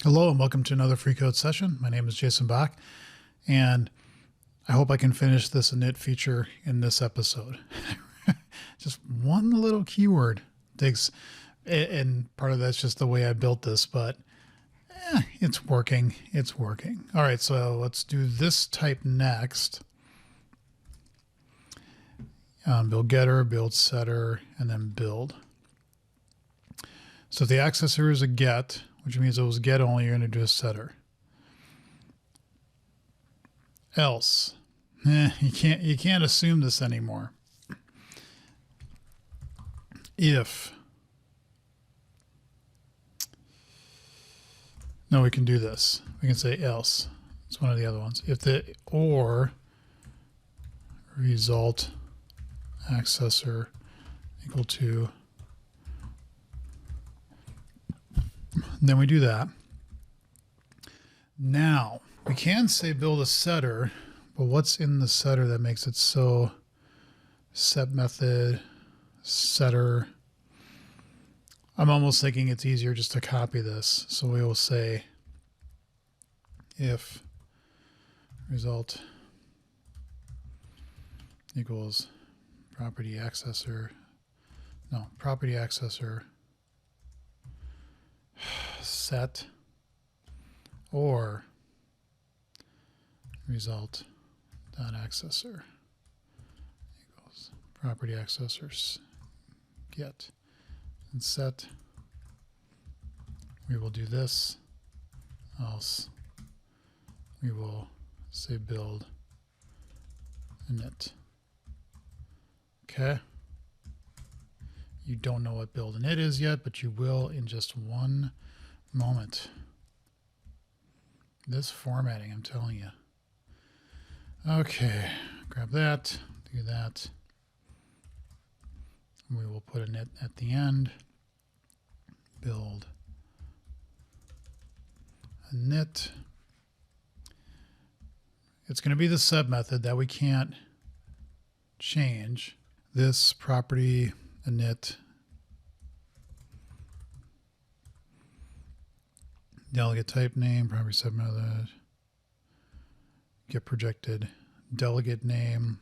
Hello and welcome to another free code session. My name is Jason Bach, and I hope I can finish this init feature in this episode. Just one little keyword takes, and part of that's just the way I built this, but it's working. It's working. All right, so let's do this type next. Build getter, build setter, and then build. So if the accessor is a get, which means it was get only, you're going to do a setter. Else, you can't assume this anymore. If, no, we can do this. We can say else. It's one of the other ones. If the or result accessor equal to, then we do that. Now we can say build a setter, but what's in the setter that makes it so set method setter? I'm almost thinking it's easier just to copy this. So we will say if result equals property accessor set or result dot accessor equals property accessors get and set. We will do this, else we will say build init. Okay. You don't know what build init is yet, but you will in just one moment. This formatting, I'm telling you. Okay, grab that, do that. We will put init at the end. Build init. It's going to be the sub method that we can't change. This property init delegate type name, property sub method, get projected delegate name,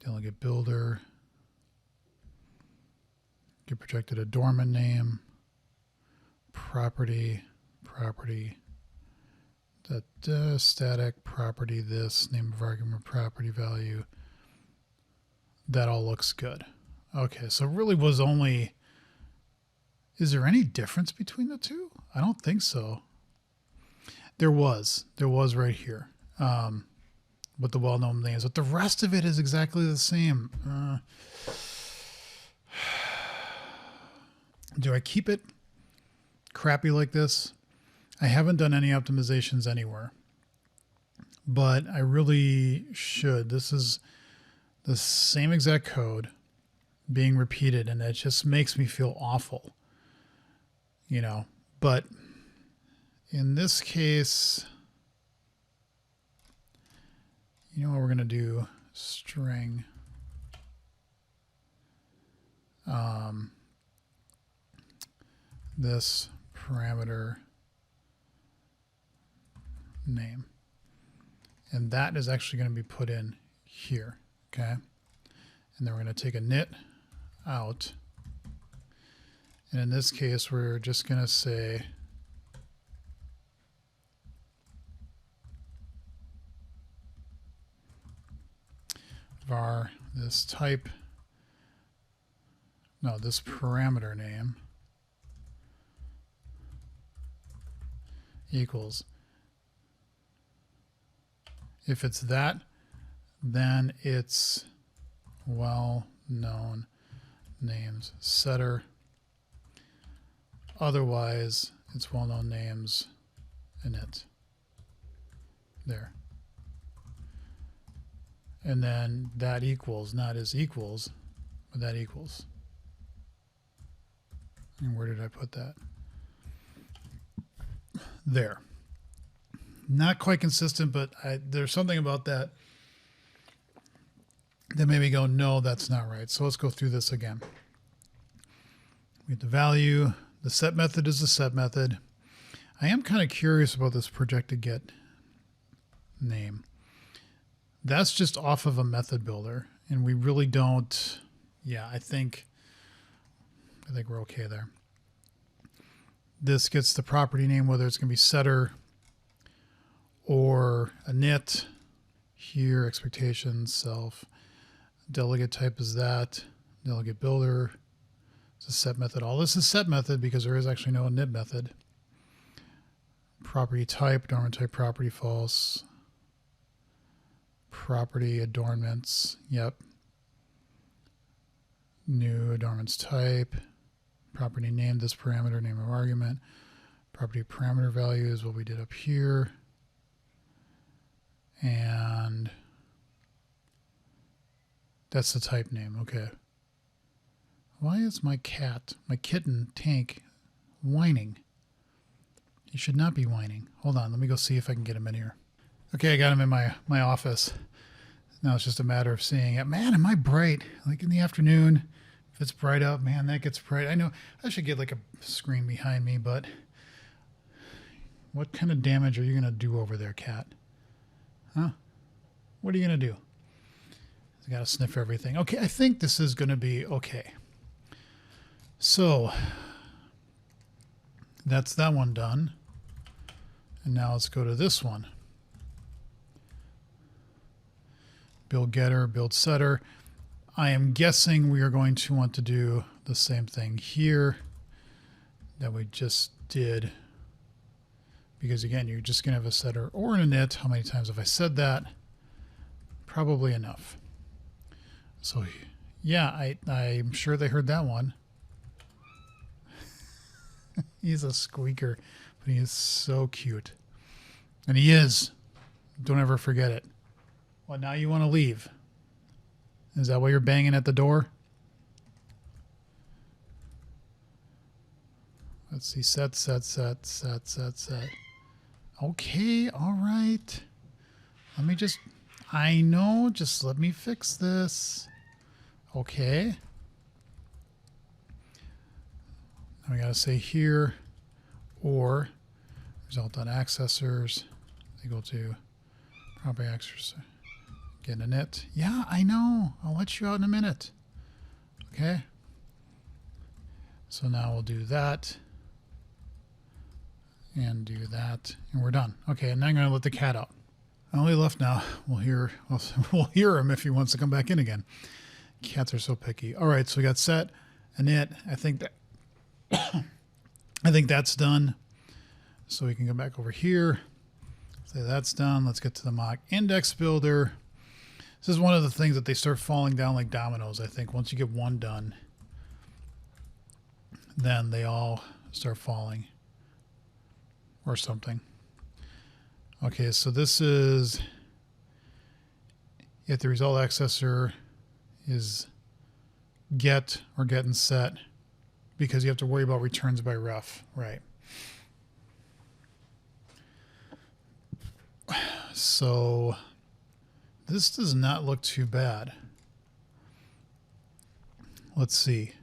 delegate builder, get projected adornment name, property, that static property, this name of argument, property value. That all looks good. Okay, so it really was only, is there any difference between the two? I don't think so. There was right here. With the well-known names, but the rest of it is exactly the same. Do I keep it crappy like this? I haven't done any optimizations anywhere, but I really should. This is the same exact code being repeated, and it just makes me feel awful, you know. But in this case, you know what we're going to do? String this parameter name, and that is actually going to be put in here. Okay, and then we're going to take a init out, and in this case we're just going to say var this type, no, this parameter name equals, if it's that, then it's well-known names setter. Otherwise, it's well-known names init. There. And then that equals, not is equals, but that equals. And where did I put that? There. Not quite consistent, but there's something about that then maybe go, no, that's not right. So let's go through this again. We get the value. The set method is the set method. I am kind of curious about this projected get name. That's just off of a method builder, and we really don't. Yeah, I think we're okay there. This gets the property name, whether it's going to be setter or init. Here, expectations, self. Delegate type is that. Delegate builder. It's a set method. All this is set method because there is actually no init method. Property type, adornment type, property false. Property adornments, yep. New adornments type. Property name, this parameter, name of argument. Property parameter value is what we did up here. And that's the type name, okay. Why is my kitten, Tank, whining? He should not be whining. Hold on, let me go see if I can get him in here. Okay, I got him in my office. Now it's just a matter of seeing it. Man, am I bright? Like in the afternoon, if it's bright out, man, that gets bright. I know I should get like a screen behind me, but what kind of damage are you going to do over there, cat? Huh? What are you going to do? I got to sniff everything. Okay, I think this is going to be okay. So that's that one done. And now let's go to this one. Build getter, build setter. I am guessing we are going to want to do the same thing here that we just did. Because again, you're just going to have a setter or an init. How many times have I said that? Probably enough. So yeah, I'm sure they heard that one. He's a squeaker, but he is so cute. And he is. Don't ever forget it. Well, now you want to leave. Is that why you're banging at the door? Let's see. Set. Okay, all right. Let me just... I know, just let me fix this. Okay. Now we got to say here, or result.accessors, equal to property accessor. Get init. Yeah, I know. I'll let you out in a minute. Okay. So now we'll do that. And do that. And we're done. Okay, and now I'm going to let the cat out. Only left now. We'll hear him if he wants to come back in again. Cats are so picky. All right, so we got set, init. I think that's done. So we can go back over here. Say that's done. Let's get to the mock index builder. This is one of the things that they start falling down like dominoes, I think. Once you get one done, then they all start falling or something. Okay, so this is if the result accessor is get or get and set, because you have to worry about returns by ref, right? So this does not look too bad. Let's see.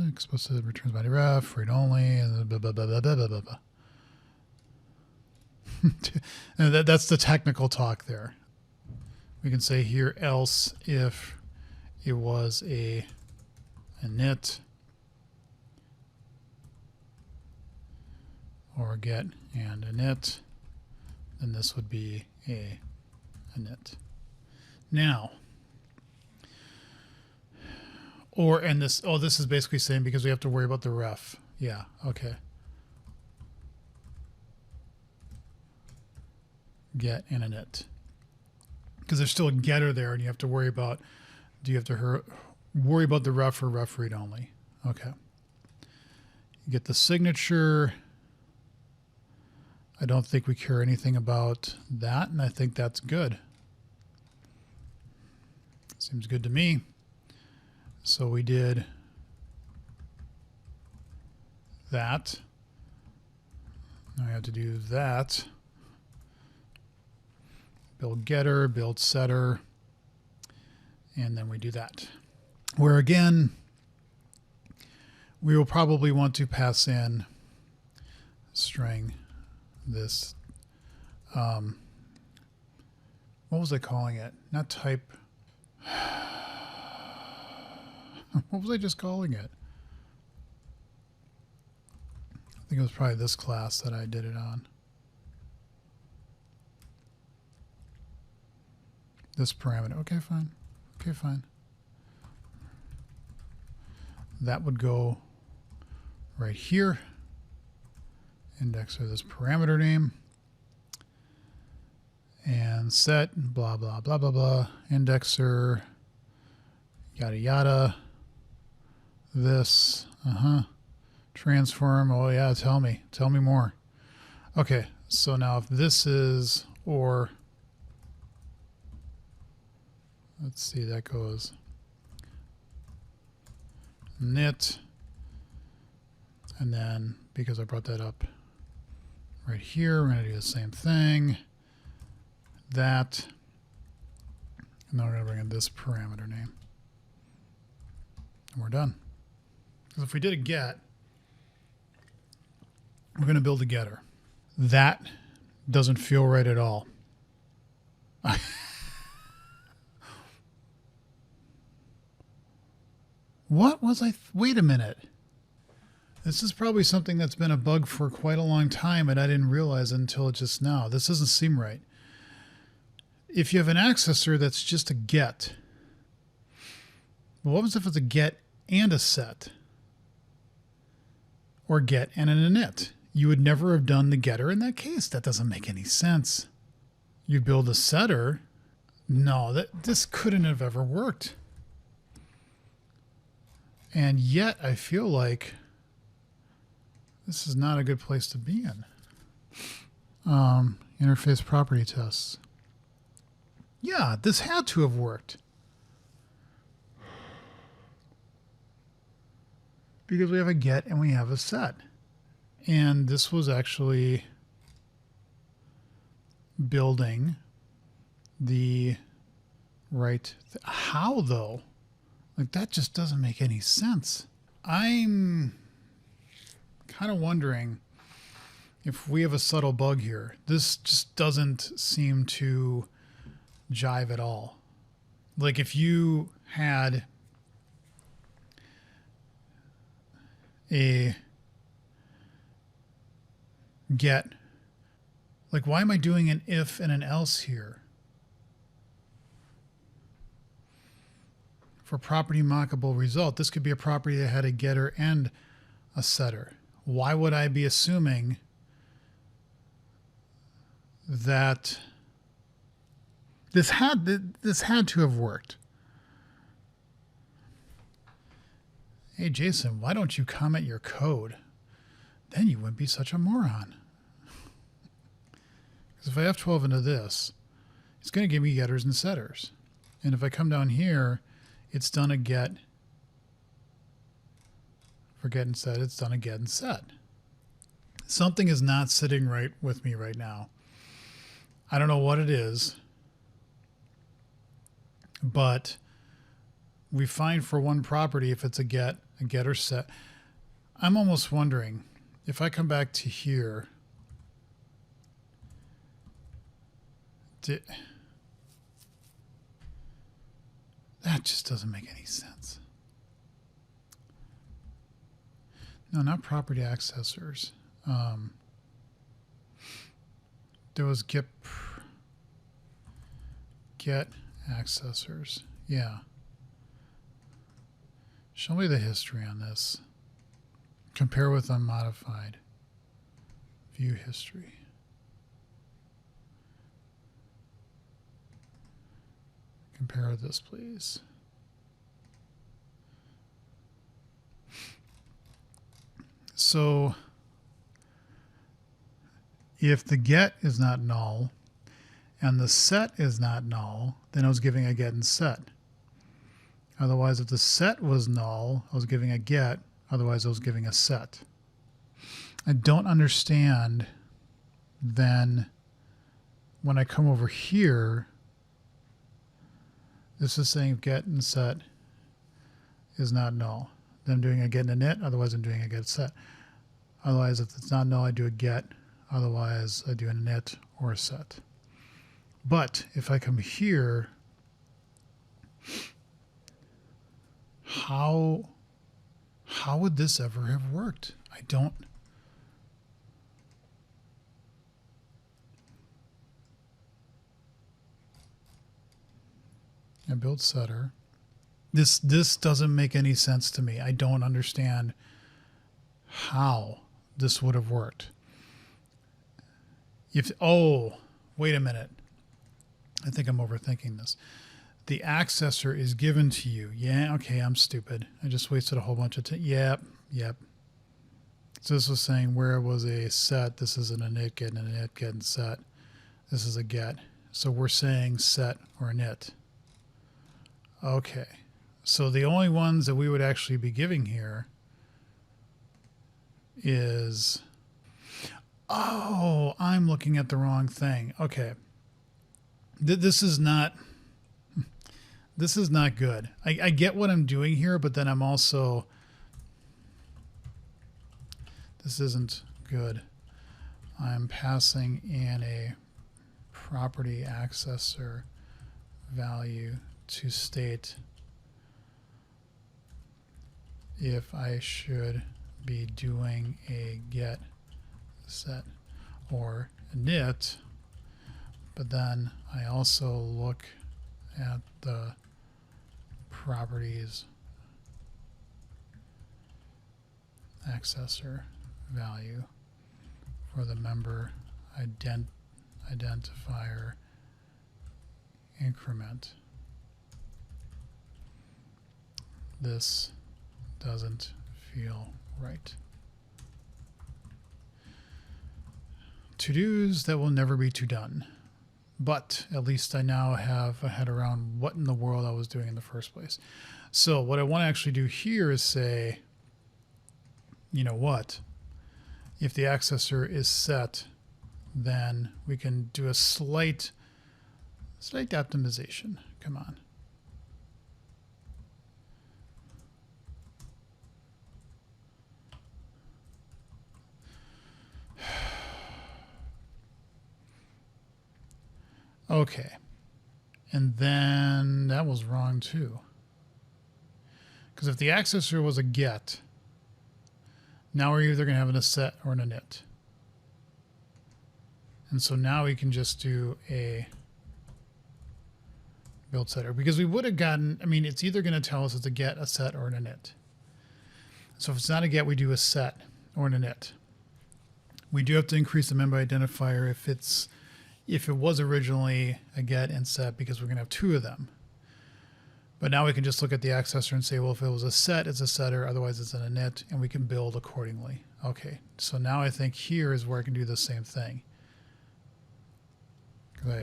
Explicit returns by ref, read only, blah, blah, blah, blah, blah, blah, blah. And that's the technical talk there. We can say here else if it was a init or get and init, then this would be a init. Now, or and this, oh, this is basically saying because we have to worry about the ref. Yeah, okay. Get and init. Because there's still a getter there, and you have to worry about, do you have to worry about the ref or ref read only? Okay. You get the signature. I don't think we care anything about that, and I think that's good. Seems good to me. So we did that. Now I have to do that. build getter, build setter, and then we do that. Where again, we will probably want to pass in string this, what was I calling it? Not type. What was I just calling it? I think it was probably this class that I did it on. This parameter. Okay, fine. Okay, fine. That would go right here. Indexer this parameter name. And set blah, blah, blah, blah, blah. Indexer, yada, yada. This, transform. Oh yeah, tell me more. Okay, so now if this is, or, let's see, that goes init, and then because I brought that up right here, we're going to do the same thing, that, and now we're going to bring in this parameter name, and we're done. Because if we did a get, we're going to build a getter. That doesn't feel right at all. What was I? Wait a minute. This is probably something that's been a bug for quite a long time, and I didn't realize until just now. This doesn't seem right. If you have an accessor that's just a get, well, what happens if it's a get and a set? Or get and an init? You would never have done the getter in that case. That doesn't make any sense. You build a setter. No, this couldn't have ever worked. And yet I feel like this is not a good place to be in. Interface property tests. Yeah, this had to have worked. Because we have a get and we have a set. And this was actually building the right. How though? Like that just doesn't make any sense. I'm kind of wondering if we have a subtle bug here. This just doesn't seem to jive at all. Like if you had a get, like why am I doing an if and an else here? For property mockable result, this could be a property that had a getter and a setter. Why would I be assuming that this had to have worked? Hey, Jason, why don't you comment your code? Then you wouldn't be such a moron. Because if I F12 into this, it's going to give me getters and setters. And if I come down here, it's done a get. For get and set, it's done a get and set. Something is not sitting right with me right now. I don't know what it is, but we find for one property if it's a get or set. I'm almost wondering if I come back to here, that just doesn't make any sense. No, not property accessors. There was get accessors. Yeah. Show me the history on this. Compare with unmodified. View history. Compare this, please. So if the get is not null and the set is not null, then I was giving a get and set. Otherwise, if the set was null, I was giving a get. Otherwise, I was giving a set. I don't understand then when I come over here, this is saying get and set is not null. Then I'm doing a get and a init, otherwise I'm doing a get set. Otherwise, if it's not null, I do a get. Otherwise, I do an init or a set. But if I come here, how would this ever have worked? I don't. I build setter. This doesn't make any sense to me. I don't understand how this would have worked. Oh, wait a minute. I think I'm overthinking this. The accessor is given to you. Yeah, okay, I'm stupid. I just wasted a whole bunch of time. Yep. So this was saying where it was a set, this is an init, get, and init, get, and set. This is a get. So we're saying set or init. Okay. So the only ones that we would actually be giving here is... Oh, I'm looking at the wrong thing. Okay. This is not good. I get what I'm doing here, but then I'm also... This isn't good. I'm passing in a property accessor value to state if I should be doing a get, set, or init, but then I also look at the properties accessor value for the member identifier increment. This doesn't feel right. To-dos that will never be to-done. But at least I now have a head around what in the world I was doing in the first place. So what I want to actually do here is say, you know what? If the accessor is set, then we can do a slight optimization. Come on. Okay. And then that was wrong too. Because if the accessor was a get, now we're either going to have a set or an init. And so now we can just do a build setter. Because we would have gotten, I mean, it's either going to tell us it's a get, a set, or an init. So if it's not a get, we do a set or an init. We do have to increase the member identifier if it was originally a get and set, because we're going to have two of them. But now we can just look at the accessor and say, well, if it was a set, it's a setter, otherwise it's an init, and we can build accordingly. Okay, so now I think here is where I can do the same thing.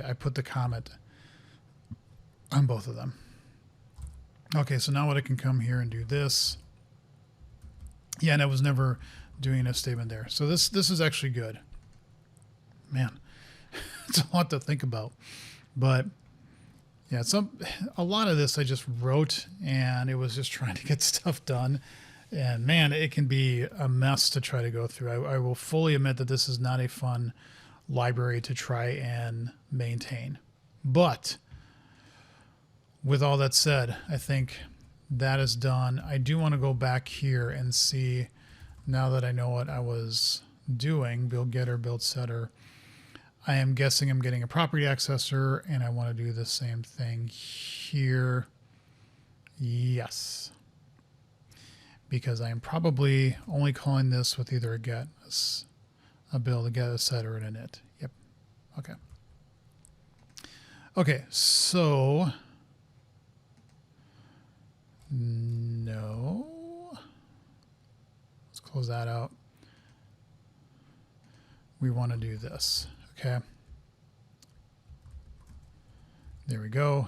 I put the comment on both of them. Okay, so now what I can come here and do this. Yeah, and I was never doing a statement there. So this is actually good. Man, it's a lot to think about. But yeah, a lot of this I just wrote, and it was just trying to get stuff done. And man, it can be a mess to try to go through. I will fully admit that this is not a fun library to try and maintain. But with all that said, I think that is done. I do want to go back here and see, now that I know what I was doing, build getter, build setter. I am guessing I'm getting a property accessor, and I want to do the same thing here. Yes. Because I am probably only calling this with either a get, a build, a get, a set, or an init. Yep. Okay. Okay, so no. Let's close that out. We want to do this. Okay. There we go.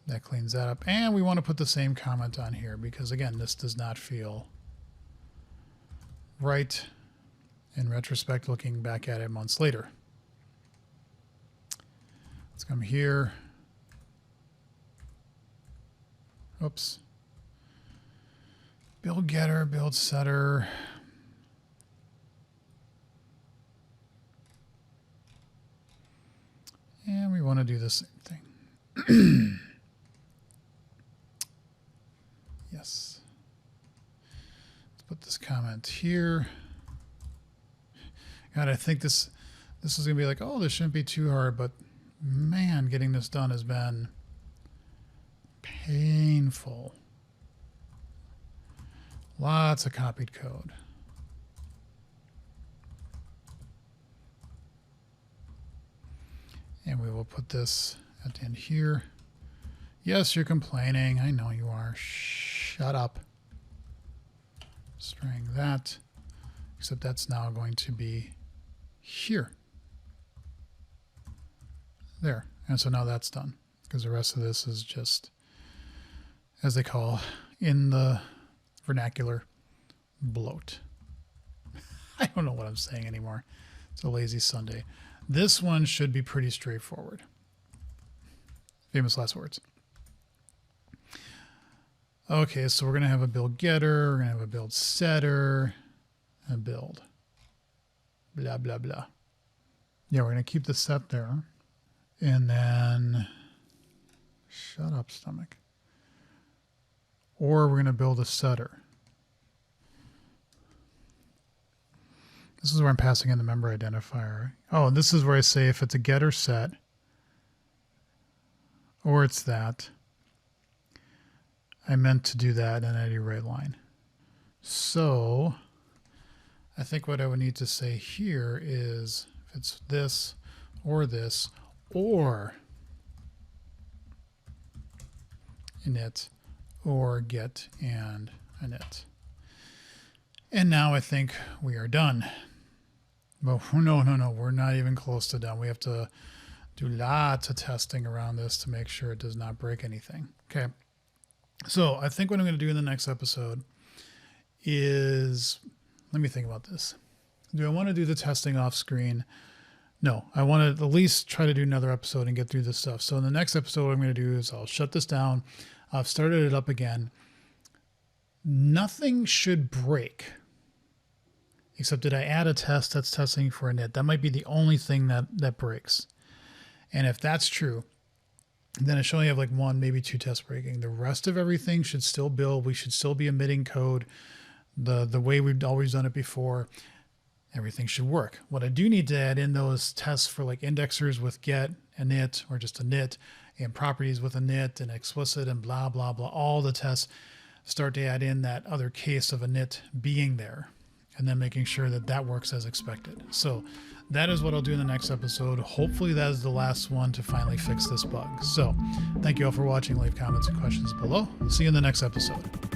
That cleans that up. And we want to put the same comment on here because, again, this does not feel right in retrospect, looking back at it months later. Let's come here. Oops. Build getter, build setter. And we want to do the same thing. Yes. Let's put this comment here. God, I think this is going to be like, oh, this shouldn't be too hard, but man, getting this done has been painful. Lots of copied code. And we will put this at the end here. Yes, you're complaining. I know you are. Shut up. String that. Except that's now going to be here. There. And so now that's done. Because the rest of this is just, as they call in the vernacular, bloat. I don't know what I'm saying anymore. It's a lazy Sunday. This one should be pretty straightforward. Famous last words. Okay, so we're going to have a build getter, we're going to have a build setter, a build. Blah, blah, blah. Yeah, we're going to keep the set there. And then, shut up, stomach. Or we're going to build a setter. This is where I'm passing in the member identifier. Oh, and this is where I say if it's a getter set, or it's that. I meant to do that in any right line. So I think what I would need to say here is if it's this, or init, or get and init. And now I think we are done. But no, we're not even close to done. We have to do lots of testing around this to make sure it does not break anything. Okay. So I think what I'm going to do in the next episode is, let me think about this. Do I want to do the testing off screen? No, I want to at least try to do another episode and get through this stuff. So in the next episode, what I'm going to do is I'll shut this down. I've started it up again. Nothing should break. Except did I add a test that's testing for init? That might be the only thing that breaks. And if that's true, then I should only have like one, maybe two tests breaking. The rest of everything should still build. We should still be emitting code the way we've always done it before. Everything should work. What I do need to add in those tests for like indexers with get, init, or just init, and properties with init and explicit and blah, blah, blah. All the tests start to add in that other case of init being there. And then making sure that that works as expected. So that is what I'll do in the next episode. Hopefully that is the last one to finally fix this bug. So thank you all for watching. Leave comments and questions below. See you in the next episode.